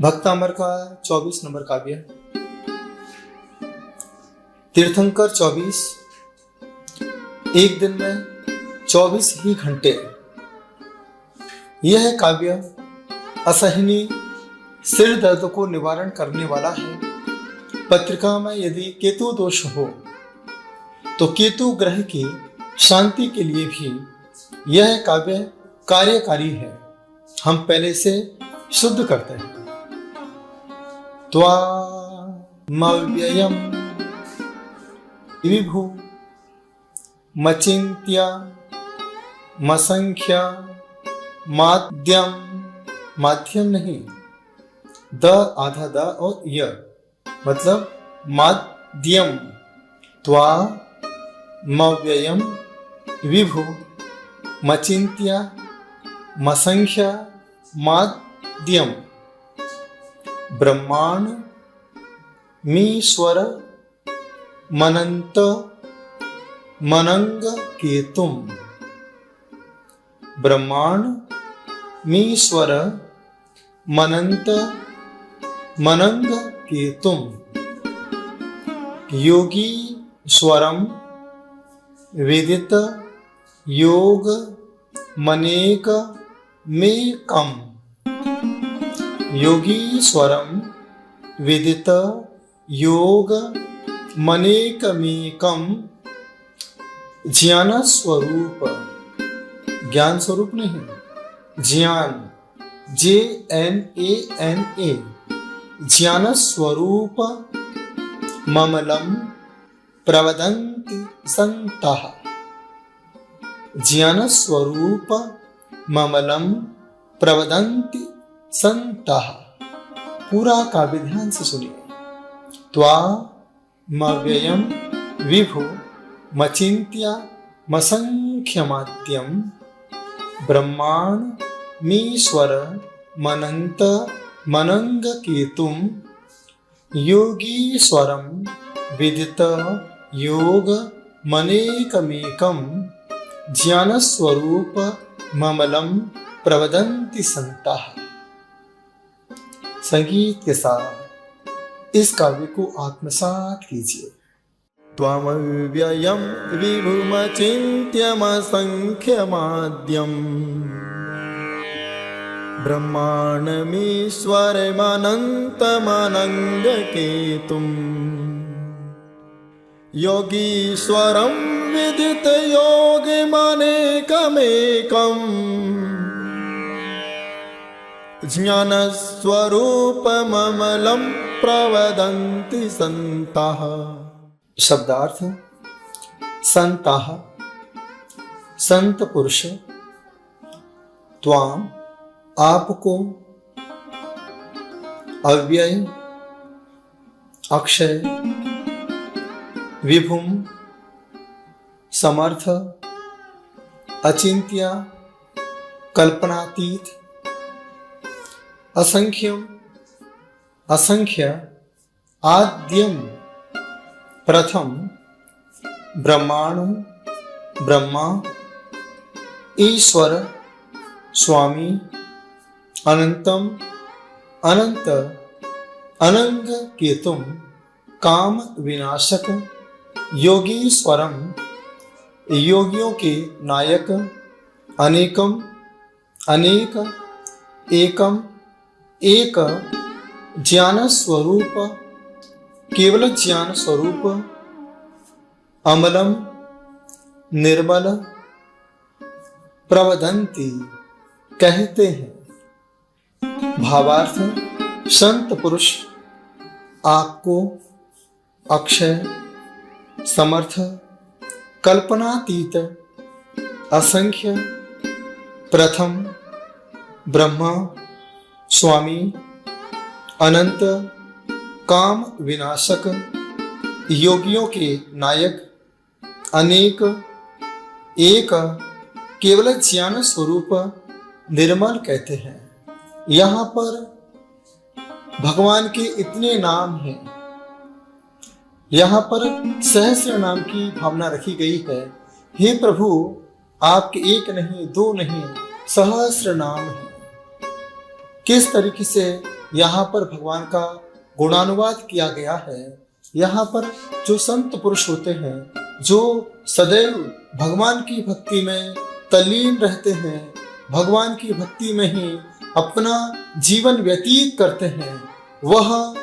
भक्तामर का 24 नंबर काव्य। तीर्थंकर 24 एक दिन में 24 ही घंटे। यह काव्य असहनीय सिर दर्द को निवारण करने वाला है। पत्रिका में यदि केतु दोष हो तो केतु ग्रह की शांति के लिए भी यह काव्य कार्यकारी है। हम पहले से शुद्ध करते हैं। त्वामव्ययम् विभु मचिन्त्य मसंख्य माध्यम, माध्यम नहीं, द आधा द और य मतलब माध्यम। त्वामव्ययम् विभु मचिन्त्य मसंख्य माध्यम ब्रह्मांड मीश्वर मनंत मनंग केतुम। ब्रह्मांड मीश्वर मनंत मनंग केतुम। योगी स्वरम वेदित योग मनेक मेकम। योगी स्वरम विदित योग मनेकमेकम। ज्ञान स्वरूप, ज्ञान स्वरूप नहीं, ज्ञान JNANA, ज्ञान स्वरूप ममलम प्रवदन्ति संतः। ज्ञान स्वरूप ममलम प्रवदन्ति संतः। पूरा काव्य ध्यान से सुनिए। त्वामव्ययम् विभु मचिन्त्य मसंख्यमाद्यम ब्रह्मांड मीश्वर मनंत मनंग केतुम। योगी स्वरम विदित योग मनेकमेकम। ज्ञान स्वरूप ममलम प्रवदन्ति संतः। संगीत के साथ इस काव्य को आत्मसात कीजिए। त्वामव्ययम् विभुमचिन्त्यमसंख्यमाद्यम् ब्रह्माण्डमीश्वरमनन्तमनङ्गकेतुम्। योगीश्वरं विदितयोगमनेकमेकम्। ज्ञानस्वरूपममलं प्रवदन्ति संतः। शब्दार्थ। संतः संत पुरुष। त्वाम आपको, अव्यय अक्षय, विभुम समर्थ, अचिंत्य कल्पनातीत, असंख्यम असंख्य, आद्यम प्रथम, ब्रह्मांड ब्रह्मा, ईश्वर स्वामी, अनंतम अनंत, अनंग केतुम काम विनाशक, योगी स्वरम योगियों के नायक, अनेकम अनेक, एकम एक, ज्ञान स्वरूप केवल ज्ञान स्वरूप, अमलम निर्मल, प्रवदन्ति कहते हैं। भावार्थ। संत पुरुष आपको, अक्षय समर्थ, कल्पनातीत, असंख्य, प्रथम, ब्रह्मा स्वामी, अनंत, काम विनाशक, योगियों के नायक, अनेक, एक, केवल ज्ञान स्वरूप, निर्मल कहते हैं। यहाँ पर भगवान के इतने नाम हैं। यहाँ पर सहस्र नाम की भावना रखी गई है। हे प्रभु, आपके एक नहीं, दो नहीं, सहस्र नाम हैं। किस तरीके से यहाँ पर भगवान का गुणानुवाद किया गया है। यहाँ पर जो संत पुरुष होते हैं, जो सदैव भगवान की भक्ति में तल्लीन रहते हैं, भगवान की भक्ति में ही अपना जीवन व्यतीत करते हैं, वह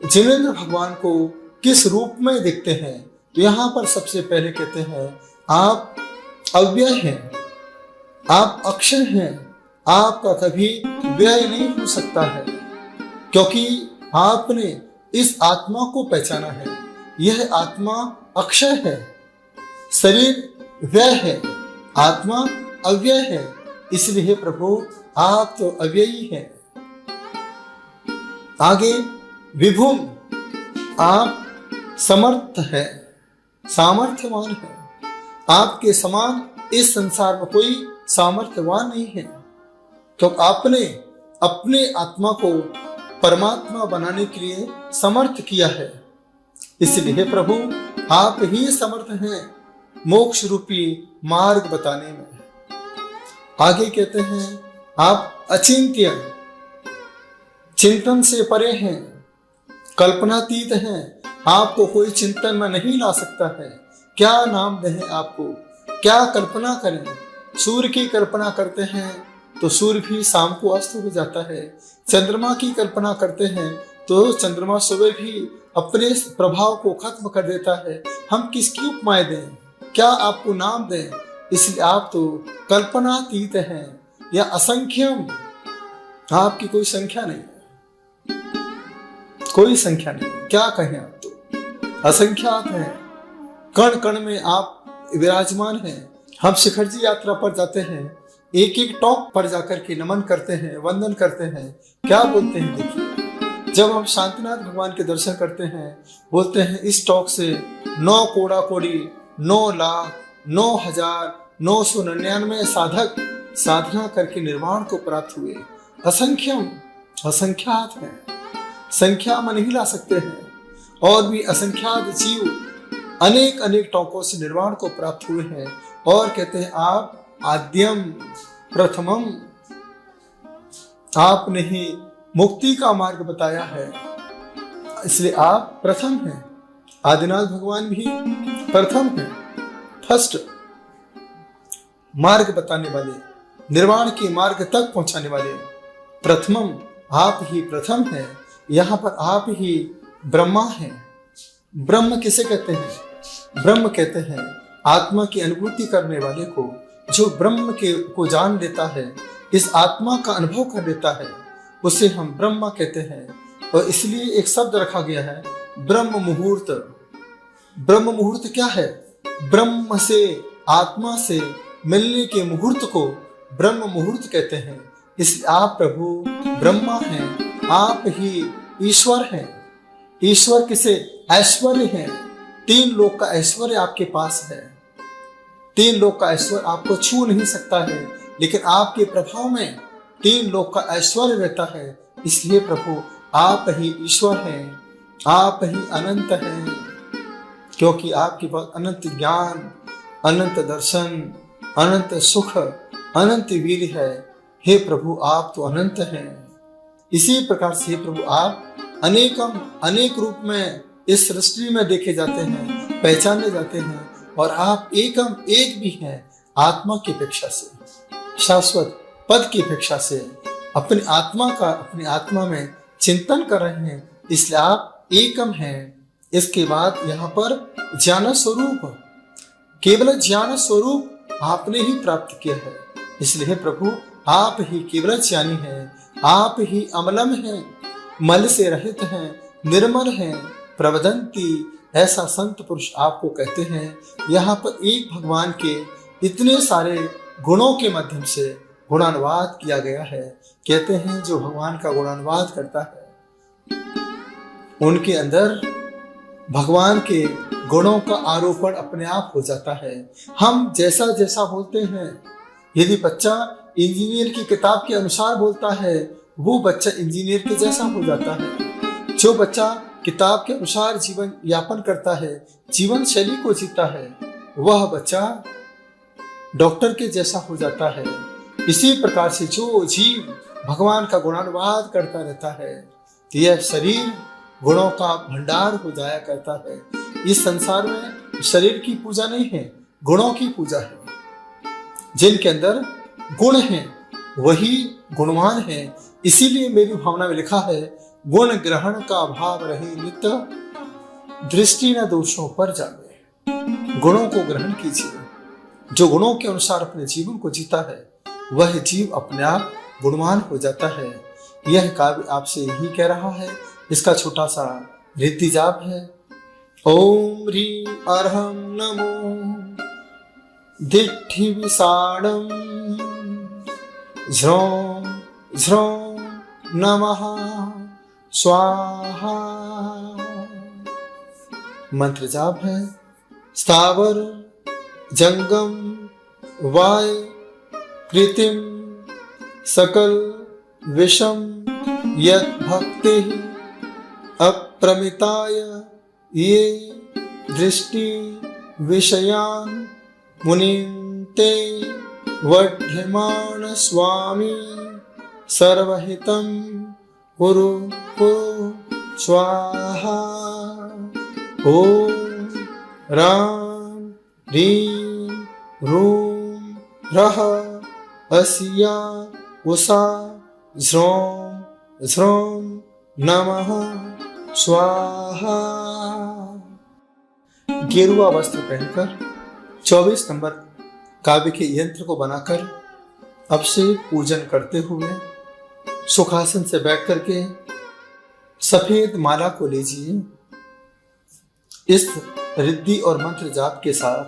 जिनेंद्र भगवान को किस रूप में देखते हैं? तो यहाँ पर सबसे पहले कहते हैं, आप अव्यय हैं, आप अक्षय हैं, आपका कभी व्यय नहीं हो सकता है, क्योंकि आपने इस आत्मा को पहचाना है। यह आत्मा अक्षय है, शरीर व्यय है, आत्मा अव्यय है, इसलिए प्रभु आप तो अव्ययी हैं। आगे विभुम, आप समर्थ है, सामर्थ्यवान है, आपके समान इस संसार में कोई सामर्थ्यवान नहीं है, क्योंकि आपने अपने आत्मा को परमात्मा बनाने के लिए समर्थ किया है। इसलिए प्रभु आप ही समर्थ हैं मोक्ष रूपी मार्ग बताने में। आगे कहते हैं, आप अचिंत्य, चिंतन से परे हैं, कल्पनातीत हैं, आपको कोई चिंतन में नहीं ला सकता है। क्या नाम दें आपको, क्या कल्पना करें? सूर्य की कल्पना करते हैं तो सूर्य भी शाम को अस्त हो जाता है। चंद्रमा की कल्पना करते हैं तो चंद्रमा सुबह भी अपने प्रभाव को खत्म कर देता है। हम किसकी उपमाएं दें, क्या आपको नाम दें? इसलिए आप तो कल्पनातीत हैं या असंख्यम, आपकी कोई संख्या नहीं है, कोई संख्या नहीं, क्या कहें, आप तो असंख्यात हैं, कण कण में आप विराजमान हैं। हम शिखर जी यात्रा पर जाते हैं, एक एक टॉप पर जाकर के नमन करते हैं, वंदन करते हैं, क्या बोलते हैं? देखिए, जब हम शांतिनाथ भगवान के दर्शन करते हैं, बोलते हैं इस टॉक से 9 कोड़ा कोड़ी 9,09,999 साधक साधना करके निर्वाण को प्राप्त हुए। असंख्यम, असंख्यात हैं, संख्या में नहीं ला सकते हैं। और भी असंख्यात जीव अनेक अनेक टोकों से निर्वाण को प्राप्त हुए हैं। और कहते हैं, आप आद्यम प्रथमम, आपने ही मुक्ति का मार्ग बताया है, इसलिए आप प्रथम हैं। आदिनाथ भगवान भी प्रथम हैं, फर्स्ट मार्ग बताने वाले, निर्वाण के मार्ग तक पहुंचाने वाले प्रथमम, आप ही प्रथम हैं। यहाँ पर आप ही ब्रह्मा हैं। ब्रह्म किसे कहते हैं? ब्रह्म कहते हैं आत्मा की अनुभूति करने वाले को, जो ब्रह्म को जान लेता है, इस आत्मा का अनुभव कर लेता है, उसे हम ब्रह्मा कहते हैं। और इसलिए एक शब्द रखा गया है, ब्रह्म मुहूर्त। ब्रह्म मुहूर्त क्या है? ब्रह्म से, आत्मा से मिलने के मुहूर्त को ब्रह्म मुहूर्त कहते हैं। इसलिए आप प्रभु ब्रह्मा हैं, आप ही ईश्वर हैं। ईश्वर किसे? ऐश्वर्य है, 3 लोक का ऐश्वर्य आपके पास है। 3 लोक का ऐश्वर्य आपको छू नहीं सकता है, लेकिन आपके प्रभाव में 3 लोक का ऐश्वर्य रहता है। इसलिए प्रभु आप ही ईश्वर हैं, आप ही अनंत हैं, क्योंकि आपके पास अनंत ज्ञान, अनंत दर्शन, अनंत सुख, अनंत वीर है। हे प्रभु आप तो अनंत हैं। इसी प्रकार से प्रभु आप अनेकम, अनेक रूप में इस सृष्टि में देखे जाते हैं, पहचाने जाते हैं, और आप एकम एक भी हैं। आत्मा की अपेक्षा से, शाश्वत पद की अपेक्षा से अपनी आत्मा का, अपनी आत्मा में चिंतन कर रहे हैं, इसलिए आप एकम हैं। इसके बाद यहाँ पर ज्ञान स्वरूप, केवल ज्ञान स्वरूप आपने ही प्राप्त किया है। इसलिए प्रभु आप ही केवल ज्ञानी हैं, आप ही अमलम हैं, मल से रहित हैं, निर्मल हैं, प्रवदंती, ऐसा संत पुरुष आपको कहते हैं। यहाँ पर एक भगवान के इतने सारे गुणों के माध्यम से गुणानुवाद किया गया है। कहते हैं जो भगवान का गुणानुवाद करता है, उनके अंदर भगवान के गुणों का आरोपण अपने आप हो जाता है। हम जैसा जैसा बोलते हैं, यदि बच्चा इंजीनियर की किताब के अनुसार बोलता है, वो बच्चा इंजीनियर के जैसा हो जाता है। जो बच्चा किताब के अनुसार जीवन यापन करता है, जीवन शैली को जीता है, वह बच्चा डॉक्टर के जैसा हो जाता है। इसी प्रकार से जो जीव भगवान का गुणानुवाद करता रहता है, यह शरीर गुणों का भंडार हो जाया करता है। इस संसार में शरीर की पूजा नहीं है, गुणों की पूजा है। जिनके अंदर गुण हैं वही गुणवान है। इसीलिए मेरी भावना में लिखा है, गुण ग्रहण का भाव रहे नित्य, दृष्टि न दोषों पर जावे। गुणों को ग्रहण कीजिए। जो गुणों के अनुसार अपने जीवन को जीता है वह जीव अपने आप गुणवान हो जाता है। यह काव्य आपसे यही कह रहा है। इसका छोटा सा रिद्धि जाप है। ओम ह्रीं अर्हं नमो दिट्ठि विषाणं झ्रौं झ्रौं नमः स्वाहा। मंत्र जाप है। स्थावर जंगम वाय कृतिम सकल विषम यत् भक्ति अप्रमिताय ये दृष्टि विषयान् मुनिन्ते वढ्यमाण स्वामी सर्वहितं कुरु कुरु स्वाहा। ओम राम ह्रीं रूं रः अस्या उषा झ्रौं झ्रौं नमः स्वाहा। गेरुआ वस्त्र पहनकर 24 नंबर काव्य के यंत्र को बनाकर अब से पूजन करते हुए सुखासन से बैठ करके सफेद माला को लीजिए। इस रिद्धि और मंत्र जाप के साथ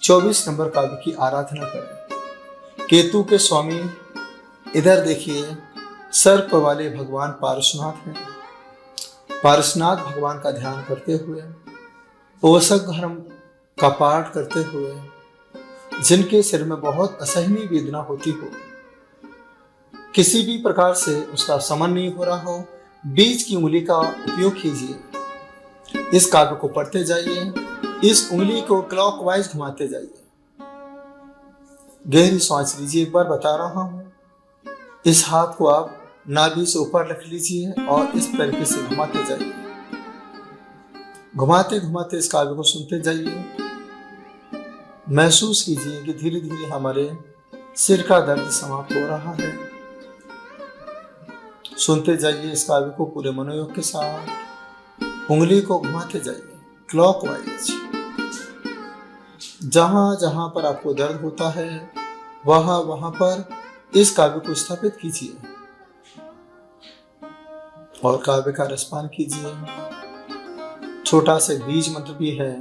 24 नंबर काव्य की आराधना करें। केतु के स्वामी इधर देखिए, सर्प वाले भगवान पार्श्वनाथ हैं। पार्श्वनाथ भगवान का ध्यान करते हुए, पोषक धर्म का पाठ करते हुए, जिनके सिर में बहुत असहनीय वेदना होती हो, किसी भी प्रकार से उसका समन नहीं हो रहा हो, बीच की उंगली का उपयोग कीजिए। इस काव्य को पढ़ते जाइए। इस उंगली को क्लॉकवाइज घुमाते जाइए। गहरी सांस लीजिए। एक बार बता रहा हूं। इस हाथ को आप नाभि से ऊपर रख लीजिए और इस तरीके से घुमाते जाइए। घुमाते घुमाते इस काव्य को सुनते जाइए। महसूस कीजिए कि धीरे धीरे हमारे सिर का दर्द समाप्त हो रहा है। सुनते जाइए इस काव्य को पूरे मनोयोग के साथ। उंगली को घुमाते जाइए क्लॉकवाइज। जहां जहां पर आपको दर्द होता है वहां वहां पर इस काव्य को स्थापित कीजिए और काव्य का रसपान कीजिए। छोटा सा बीज मंत्र भी है।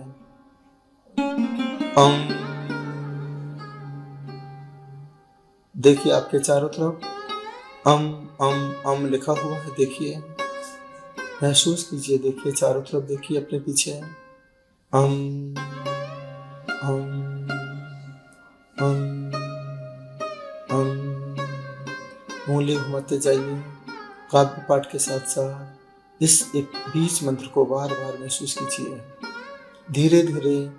देखिए आपके चारों तरफ लिखा हुआ है। देखिए, महसूस कीजिए। देखिए चारों तरफ, देखिए अपने पीछे। उंगली घुमाते जाइए। काव्य पाठ के साथ साथ इस एक बीज मंत्र को बार बार महसूस कीजिए। धीरे धीरे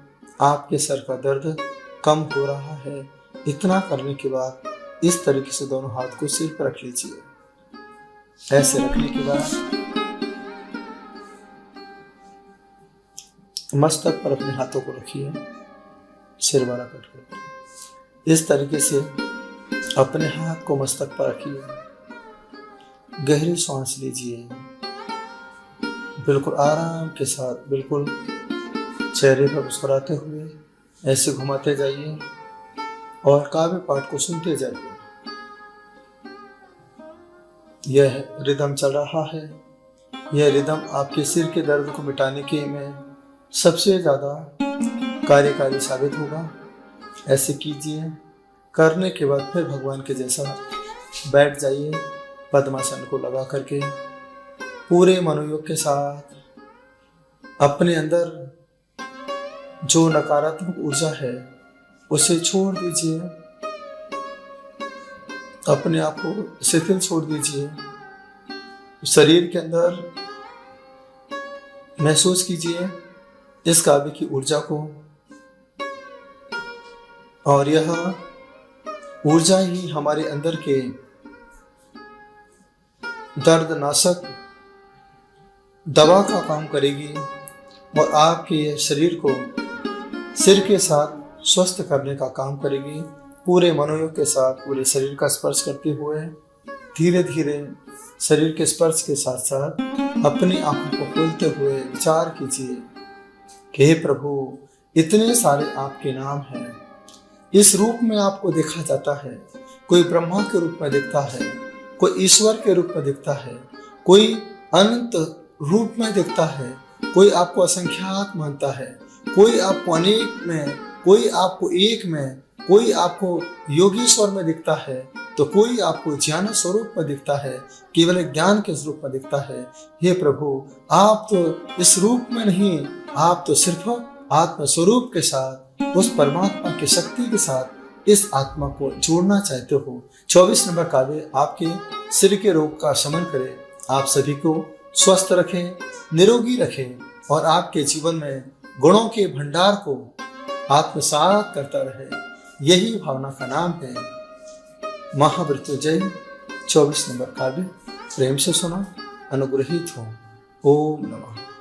आपके सर का दर्द कम हो रहा है। इतना करने के बाद इस तरीके से दोनों हाथ को सिर पर रख लीजिए। ऐसे रखने के बाद मस्तक पर अपने हाथों को रखिए, सिर वाला कट कर। इस तरीके से अपने हाथ को मस्तक पर रखिए। गहरी सांस लीजिए। बिल्कुल आराम के साथ, बिल्कुल चेहरे पर मुस्कुराते हुए ऐसे घुमाते जाइए और काव्य पाठ को सुनते जाइए। यह रिदम चल रहा है। यह रिदम आपके सिर के दर्द को मिटाने के में सबसे ज्यादा कार्यकारी साबित होगा। ऐसे कीजिए। करने के बाद फिर भगवान के जैसा बैठ जाइए, पद्मासन को लगा करके पूरे मनोयोग के साथ। अपने अंदर जो नकारात्मक ऊर्जा है उसे छोड़ दीजिए। अपने आप को शिथिल छोड़ दीजिए। शरीर के अंदर महसूस कीजिए इस काव्य की ऊर्जा को, और यह ऊर्जा ही हमारे अंदर के दर्दनाशक दवा का काम करेगी और आपके शरीर को सिर के साथ स्वस्थ करने का काम करेगी। पूरे मनोयोग के साथ पूरे शरीर का स्पर्श करते हुए धीरे धीरे शरीर के स्पर्श के साथ साथ अपनी आंखों को खोलते हुए विचार कीजिए कि हे प्रभु, इतने सारे आपके नाम हैं। इस रूप में आपको देखा जाता है। कोई ब्रह्मा के रूप में दिखता है, कोई ईश्वर के रूप में दिखता है, कोई अनंत रूप में दिखता है, कोई आपको असंख्यात मानता है, कोई आपको अनेक में, कोई आपको एक में, कोई आपको योगीश्वर में दिखता है, तो कोई आपको ज्ञान स्वरूप में दिखता है, केवल ज्ञान के स्वरूप में दिखता है। हे प्रभु, आप तो इस रूप में नहीं, आप तो सिर्फ आत्म स्वरूप के साथ, उस परमात्मा की शक्ति के साथ इस आत्मा को जोड़ना चाहते हो। 24 नंबर काव्य आपके सिर के रोग का शमन करे, आप सभी को स्वस्थ रखें, निरोगी रखें और आपके जीवन में गुणों के भंडार को आत्मसात करता रहे। यही भावना का नाम है महामृत्युंजय। 24 नंबर काव्य प्रेम से सुना, अनुग्रहित हो। ओम नमः।